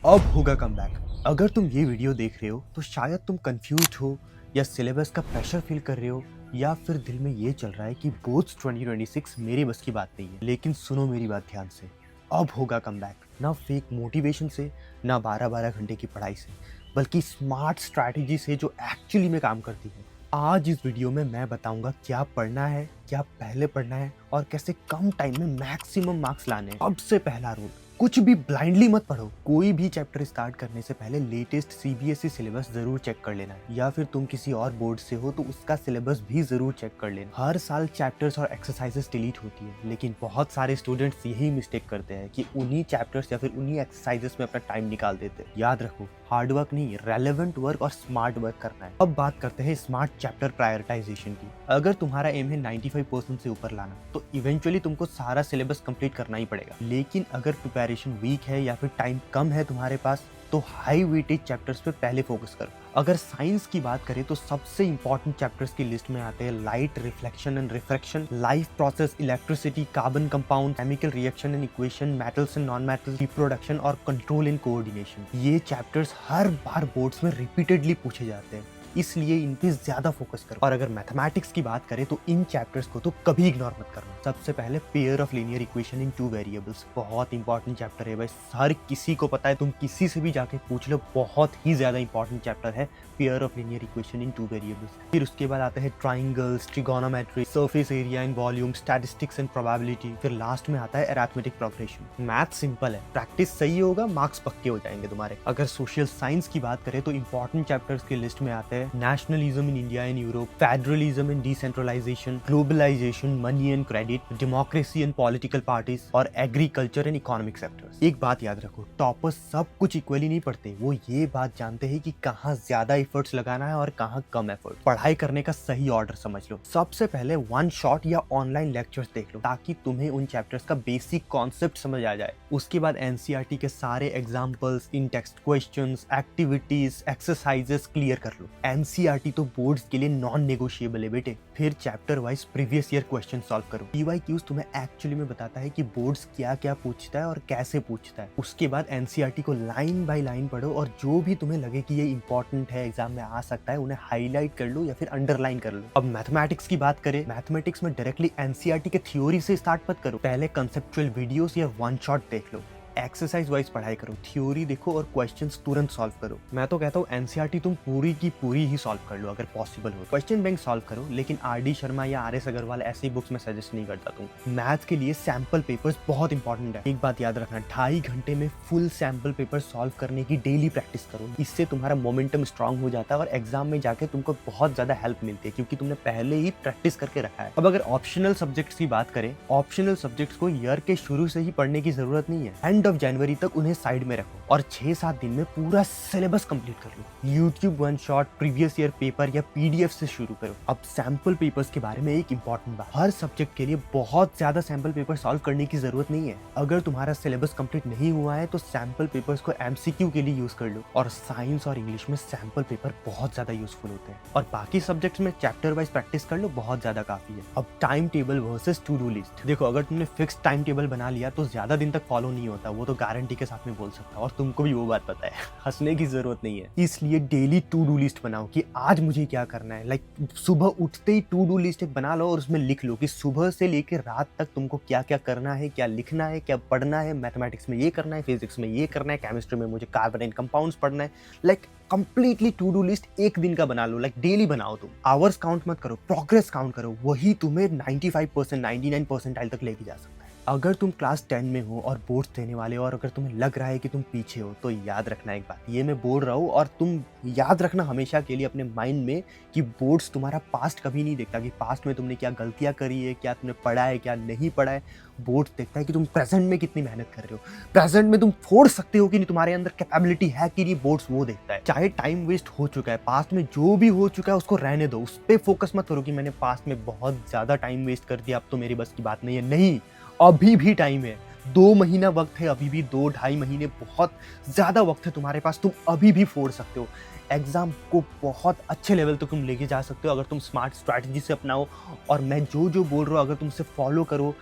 अब होगा कमबैक। अगर तुम ये वीडियो देख रहे हो तो शायद तुम कंफ्यूज हो या सिलेबस का प्रेशर फील कर रहे हो या फिर दिल में ये चल रहा है कि बोर्ड्स 2026 मेरी बस की बात नहीं है। लेकिन सुनो मेरी बात ध्यान से, अब होगा कमबैक। ना फेक मोटिवेशन से, ना 12-12 घंटे की पढ़ाई से, बल्कि स्मार्ट स्ट्रैटेजी से जो एक्चुअली में काम करती है। आज इस वीडियो में मैं बताऊंगा क्या पढ़ना है, क्या पहले पढ़ना है और कैसे कम टाइम में मैक्सिमम मार्क्स लाने हैं। सबसे पहला रूल, कुछ भी ब्लाइंडली मत पढ़ो। कोई भी चैप्टर स्टार्ट करने से पहले लेटेस्ट सीबीएसई सिलेबस जरूर चेक कर लेना है, या फिर तुम किसी और बोर्ड से हो तो उसका सिलेबस भी जरूर चेक कर लेना। हर साल चैप्टर्स और एक्सरसाइजेस डिलीट होती है, लेकिन बहुत सारे स्टूडेंट्स यही मिस्टेक करते हैं कि उन्हीं चैप्टर्स या फिर उन्हीं एक्सरसाइजेस में अपना टाइम निकाल देते हैं। याद रखो, हार्ड वर्क नहीं, रेलेवेंट वर्क और स्मार्ट वर्क करना है। अब बात करते हैं स्मार्ट चैप्टर प्रायोरिटाइजेशन की। अगर तुम्हारा एम है 95% से ऊपर लाना, तो इवेंचुअली तुमको सारा सिलेबस कंप्लीट करना ही पड़ेगा। लेकिन अगर प्रिपरेशन वीक है या फिर टाइम कम है तुम्हारे पास, तो हाई वेटेज चैप्टर्स पे पहले फोकस करो। अगर साइंस की बात करें तो सबसे इंपॉर्टेंट चैप्टर्स की लिस्ट में आते हैं light, reflection and refraction, life process, electricity, carbon compound, chemical reaction and equation, metals and non metals, reproduction और कंट्रोल एंड कोऑर्डिनेशन। ये चैप्टर्स हर बार बोर्ड्स में रिपीटेडली पूछे जाते हैं, इसलिए इन पे ज्यादा फोकस करो। और अगर मैथमेटिक्स की बात करें तो इन चैप्टर्स को तो कभी इग्नोर मत करना। सबसे पहले pair of linear equation in two variables, बहुत इंपॉर्टेंट चैप्टर है भाई, हर किसी को पता है, तुम किसी से भी जाके पूछ लो, बहुत ही ज्यादा इंपॉर्टेंट चैप्टर है pair of linear equation in two variables. फिर उसके बाद आते हैं triangles, trigonometry, surface area and volume, statistics and probability. फिर लास्ट में आता है अरिथमेटिक प्रोग्रेशन। मैथ सिंपल है, प्रैक्टिस सही होगा, मार्क्स पक्के हो जाएंगे तुम्हारे। अगर सोशल साइंस की बात करें तो इंपॉर्टेंट चैप्टर्स की लिस्ट में आते हैं nationalism in India and Europe, federalism and decentralisation, globalisation, money and credit, democracy and political parties और एग्रीकल्चर एंड इकोनॉमिक सेक्टर्स। एक बात याद रखो, टॉपर्स सब कुछ इक्वली नहीं पढ़ते, वो ये बात जानते हैं कि कहाँ ज्यादा एफर्ट्स लगाना है और कहाँ कम एफर्ट। पढ़ाई करने का सही ऑर्डर समझ लो। सबसे पहले वन शॉट या ऑनलाइन लेक्चर्स देख लो, ताकि तुम्हें उन चैप्टर्स का बेसिक कॉन्सेप्ट समझ आ जाए। उसके बाद एनसीईआरटी के सारे examples, in text questions, activities, exercises clear कर लो। एनसीईआरटी तो बोर्ड्स के लिए नॉन नेगोशिएबल है बेटे। फिर chapter wise previous year question solve करो। पीवाईक्यूज तुम्हें एक्चुअली में बताता है कि बोर्ड्स क्या क्या पूछता है और कैसे पूछता है। उसके बाद एनसीईआरटी को लाइन बाय लाइन पढ़ो और जो भी तुम्हें लगे कि ये इंपॉर्टेंट है, एग्जाम में आ सकता है, उन्हें हाईलाइट कर लो या फिर अंडरलाइन कर लो। अब मैथमेटिक्स की बात करें, मैथमेटिक्स में डायरेक्टली एनसीईआरटी के थ्योरी से स्टार्ट मत करो, पहले कंसेप्चुअल वीडियोस या वन शॉट देख लो। एक्सरसाइज वाइज पढ़ाई करो, थ्योरी देखो और क्वेश्चंस तुरंत सॉल्व करो। मैं तो कहता हूँ एनसीईआरटी तुम पूरी की पूरी ही सॉल्व कर लो अगर पॉसिबल हो। क्वेश्चन बैंक सॉल्व करो, लेकिन आरडी शर्मा या आरएस अग्रवाल ऐसी बुक्स में सजेस्ट नहीं करता तुम। मैथ्स के लिए सैंपल पेपर्स बहुत इंपॉर्टेंट है। एक बात याद रखना, 2.5 घंटे में फुल सैंपल पेपर सॉल्व करने की डेली प्रैक्टिस करो। इससे तुम्हारा मोमेंटम स्ट्रांग हो जाता है और एग्जाम में जाके तुमको बहुत ज्यादा हेल्प मिलती है, क्योंकि तुमने पहले ही प्रैक्टिस करके रखा है। अब अगर ऑप्शनल सब्जेक्ट्स की बात करें, ऑप्शनल सब्जेक्ट्स को ईयर के शुरू से ही पढ़ने की जरूरत नहीं है। एंड ऑफ जनवरी तक उन्हें साइड में रखो और 6-7 दिन में पूरा सिलेबस कंप्लीट कर लो। YouTube one shot, previous year paper या पीडीएफ से शुरू करो। अब सैंपल पेपर्स के बारे में एक इंपॉर्टेंट बात, हर सब्जेक्ट के लिए बहुत ज्यादा सैंपल पेपर सॉल्व करने की जरूरत नहीं है। अगर तुम्हारा सिलेबस कंप्लीट नहीं हुआ है तो सैंपल पेपर्स को एमसीक्यू के लिए यूज कर लो। और साइंस और इंग्लिश में सैंपल पेपर बहुत ज्यादा यूजफुल होते हैं। और बाकी सब्जेक्ट्स में चैप्टर वाइज प्रैक्टिस कर लो, बहुत ज्यादा काफी है। अब time table versus two do list देखो, अगर तुमने फिक्स टाइम टेबल बना लिया तो ज्यादा दिन तक फॉलो नहीं होता, वो तो गारंटी के साथ में बोल सकता हूं, और तुमको भी वो बात पता है। हंसने की जरूरत नहीं है। इसलिए डेली टू डू लिस्ट बनाओ कि आज मुझे क्या करना है। लाइक सुबह उठते ही टू डू लिस्ट एक बना लो और उसमें लिख लो कि सुबह से लेकर रात तक तुमको क्या क्या करना है, क्या लिखना है, क्या पढ़ना है। मैथमेटिक्स में ये करना है, फिजिक्स में ये करना है, केमिस्ट्री में मुझे कार्बन एंड कंपाउंड्स पढ़ना है। Like completely to do list एक दिन का बना लो, लाइक डेली बनाओ। तुम आवर्स काउंट मत करो, प्रोग्रेस काउंट करो, वही तुम्हें 95% 99% तक लेके जा सकता है। अगर तुम क्लास 10 में हो और बोर्ड्स देने वाले हो और अगर तुम्हें लग रहा है कि तुम पीछे हो, तो याद रखना एक बात, ये मैं बोल रहा हूँ और तुम याद रखना हमेशा के लिए अपने माइंड में कि बोर्ड्स तुम्हारा पास्ट कभी नहीं देखता कि पास्ट में तुमने क्या गलतियां करी है, क्या तुमने पढ़ा है, क्या नहीं पढ़ा है। बोर्ड्स देखता है कि तुम प्रेजेंट में कितनी मेहनत कर रहे हो, प्रेजेंट में तुम फोड़ सकते हो कि नहीं, तुम्हारे अंदर कैपेबिलिटी है कि नहीं। बोर्ड्स वो देखता है। चाहे टाइम वेस्ट हो चुका है, पास्ट में जो भी हो चुका है उसको रहने दो, उस पर फोकस मत करो कि मैंने पास्ट में बहुत ज्यादा टाइम वेस्ट कर दिया, अब तो मेरी बस की बात नहीं है। नहीं, अभी भी टाइम है, 2 महीना वक्त है, अभी भी 2-2.5 महीने बहुत ज्यादा वक्त है तुम्हारे पास, तुम अभी भी फोड़ सकते हो। एग्जाम को बहुत अच्छे लेवल तक तुम लेके जा सकते हो अगर तुम स्मार्ट स्ट्रैटेजी से अपनाओ। और मैं जो जो बोल रहा हूँ अगर तुम उसे फॉलो करो,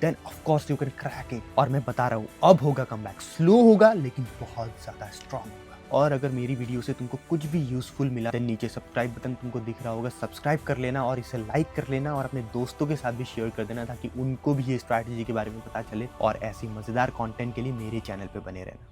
then of course you can crack it. और मैं बता रहा हूँ अब होगा कमबैक, स्लो होगा लेकिन बहुत ज्यादा स्ट्रांग होगा। और अगर मेरी वीडियो से तुमको कुछ भी यूजफुल मिला देन नीचे सब्सक्राइब बटन तुमको दिख रहा होगा, सब्सक्राइब कर लेना और इसे लाइक कर लेना और अपने दोस्तों के साथ भी शेयर कर देना ताकि उनको भी ये स्ट्रैटेजी के बारे में पता चले और ऐसी मजेदार कंटेंट के लिए मेरे चैनल पे बने रहना।